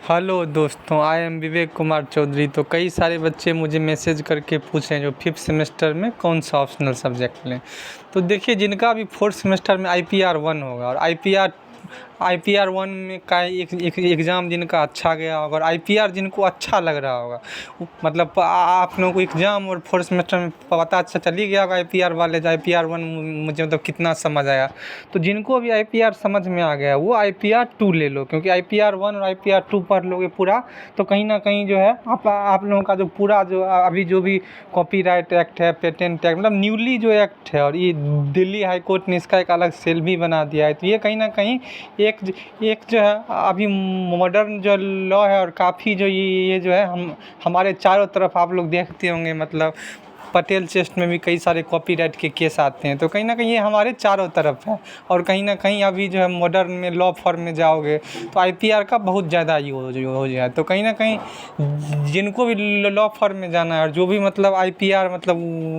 Hello दोस्तों, I am Vivek Kumar Chaudhary. तो कई सारे बच्चे मुझे मैसेज करके पूछ रहे हैं जो 5th सेमेस्टर में कौन सा ऑप्शनल सब्जेक्ट लें। तो देखिए, जिनका अभी 4th सेमेस्टर में IPR 1 होगा और IPR 1 में का एक एग्ज़ाम जिनका अच्छा गया होगा और IPR जिनको अच्छा लग रहा होगा, मतलब आप लोगों को एग्ज़ाम और 4th सेमेस्टर में पता अच्छा चल ही गया होगा IPR वाले जो IPR 1 मुझे मतलब कितना समझ आया। तो जिनको भी IPR समझ में आ गया वो IPR 2 ले लो, क्योंकि IPR 1 और IPR 2 पढ़ लोगे पूरा तो कहीं ना कहीं जो है आप लोगों का जो पूरा जो अभी जो भी कॉपीराइट एक्ट है, पेटेंट एक्ट, मतलब न्यूली जो एक्ट है, और ये दिल्ली हाई कोर्ट ने इसका एक अलग सेल भी बना दिया है। तो ये कहीं ना कहीं एक जो है अभी मॉडर्न जो लॉ है, और काफ़ी जो ये जो है हमारे चारों तरफ आप लोग देखते होंगे, मतलब पटेल चेस्ट में भी कई सारे कॉपीराइट के केस आते हैं। तो कहीं ना कहीं ये हमारे चारों तरफ है, और कहीं ना कहीं अभी जो है मॉडर्न में लॉ फॉर्म में जाओगे तो IPR का बहुत ज़्यादा यूज हो जाए। तो कहीं ना कहीं जिनको भी लॉ फॉर्म में जाना है और जो भी मतलब IPR मतलब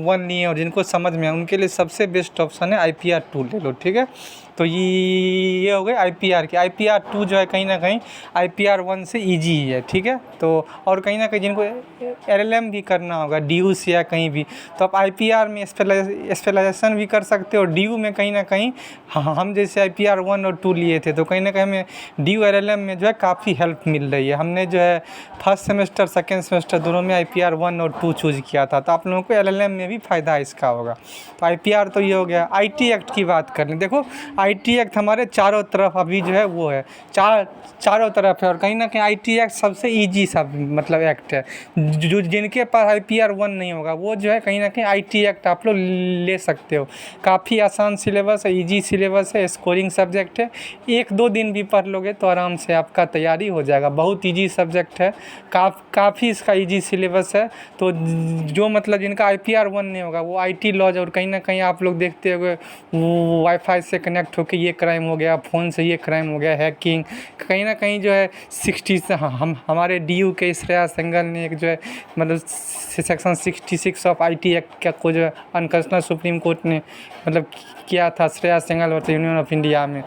1 नहीं है और जिनको समझ में है, उनके लिए सबसे बेस्ट ऑप्शन है IPR 2 ले लो, ठीक है। तो ये हो गए IPR की। IPR 2 जो है कहीं ना कहीं IPR 1 से ईजी है, ठीक है। तो और कहीं ना कहीं जिनको LLM भी करना होगा DU से या कहीं भी, तो आप IPR में स्पेशलाइजेशन भी कर सकते हो, और DU में कहीं ना कहीं हम जैसे IPR 1 और 2 लिए थे तो कहीं ना कहीं हमें DU LLM में जो है काफ़ी हेल्प मिल रही है। हमने जो है फर्स्ट सेमेस्टर सेकेंड सेमेस्टर दोनों में IPR 1 और 2 चूज़ किया था, तो आप लोगों को LLM में भी फ़ायदा इसका होगा। तो IPR तो ये हो गया। IT एक्ट की बात कर लें, देखो IT एक्ट हमारे चारों तरफ अभी जो है वो है, चारों तरफ है, और कहीं ना कहीं IT एक्ट सबसे ईजी सब मतलब एक्ट है। जो जिनके पास IPR 1 नहीं होगा वो जो है कहीं ना कहीं IT एक्ट आप लोग ले सकते हो। काफ़ी आसान सिलेबस है, ईजी सिलेबस है, स्कोरिंग सब्जेक्ट है। 1-2 दिन भी पढ़ लोगे तो आराम से आपका तैयारी हो जाएगा। बहुत ईजी सब्जेक्ट है, काफ़ी इसका ईजी सिलेबस है। तो जो मतलब जिनका IPR 1 नहीं होगा वो IT लॉज, और कहीं ना कहीं आप लोग देखते होंगे वाईफाई से कनेक्ट होकर ये क्राइम हो गया, फ़ोन से ये क्राइम हो गया, हैकिंग, कहीं ना कहीं जो है 60 से हमारे DU के श्रेया सिंघल ने एक जो है मतलब सेक्शन 66 ऑफ IT एक्ट को जो है अनकंस्टिट्यूशनल सुप्रीम कोर्ट ने मतलब किया था Shreya Singhal versus union of India में।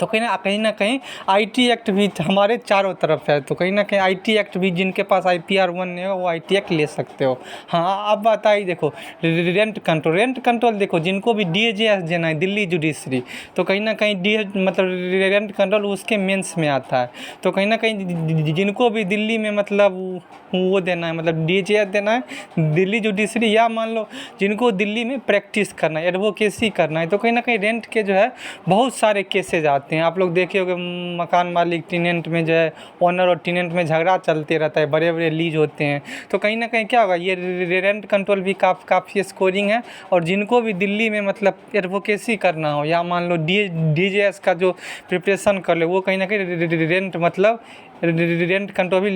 तो कहीं ना कहीं IT एक्ट भी हमारे चारों तरफ है। तो कहीं ना कहीं IT एक्ट भी जिनके पास IPR 1 नहीं हो वो IT एक्ट ले सकते हो। हाँ, अब बताइए, देखो रेंट कंट्रोल देखो, जिनको भी DJS देना है दिल्ली जुडिशरी, तो कहीं ना कहीं मतलब रेंट कंट्रोल उसके मेंस में आता है। तो कहीं ना कहीं जिनको भी दिल्ली में मतलब वो देना है, मतलब DJS देना है दिल्ली जुडिशरी, या मान लो जिनको दिल्ली में प्रैक्टिस करना है, एडवोकेसी करना है, तो कहीं ना कहीं रेंट के जो है बहुत सारे केसेज आते हैं। आप लोग देखे होंगे मकान मालिक टेनेंट में जो है, ओनर और टेनेंट में झगड़ा चलते रहता है, बड़े बड़े लीज होते हैं। तो कहीं ना कहीं क्या होगा, ये रेंट कंट्रोल भी काफ़ी स्कोरिंग है। और जिनको भी दिल्ली में मतलब एडवोकेसी करना हो, या मान लो DJS का जो प्रिपरेशन कर ले, वो कहीं ना कहीं रेंट मतलब रेंट कंट्रोल भी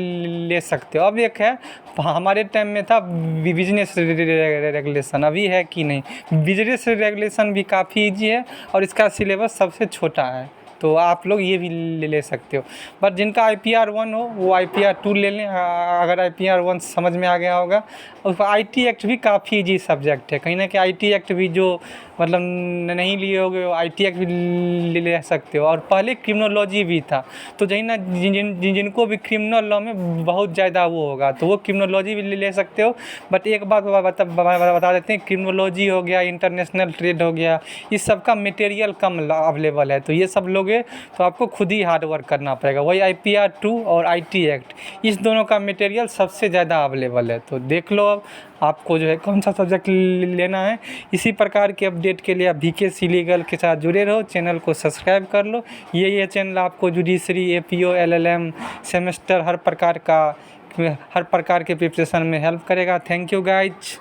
ले सकते हो। अब एक है हमारे टाइम में था बिजनेस रेगुलेशन, अभी है कि नहीं। बिजनेस रेगुलेशन भी काफ़ी ईजी है और इसका सिलेबस सबसे छोटा है, तो आप लोग ये भी ले सकते हो। बट जिनका IPR 1 हो वो IPR 2 ले लें, अगर IPR 1 समझ में आ गया होगा। और IT एक्ट भी काफ़ी ईजी सब्जेक्ट है, कहीं ना कहीं IT एक्ट भी जो मतलब नहीं लिए होगे वो IT एक्ट भी ले सकते हो। और पहले क्रिमिनोलॉजी भी था, तो जही ना जिनको भी क्रिमिनल लॉ में बहुत ज़्यादा वो होगा तो वो क्रिमिनोलॉजी भी ले सकते हो। बट एक बात बता देते हैं, क्रिमिनोलॉजी हो गया, इंटरनेशनल ट्रेड हो गया, इस सब का मटेरियल कम अवेलेबल है। तो ये सब लोगे तो आपको खुद ही हार्ड वर्क करना पड़ेगा। वही IPR 2 और IT एक्ट, इस दोनों का मटेरियल सबसे ज़्यादा अवेलेबल है। तो देख लो अब आपको जो है कौन सा सब्जेक्ट लेना है। इसी प्रकार के अपडेट के लिए आप VKC लीगल के साथ जुड़े रहो, चैनल को सब्सक्राइब कर लो। ये चैनल आपको जुडिशरी, APO, LLM, सेमेस्टर हर प्रकार के प्रिपरेशन में हेल्प करेगा। Thank you guys.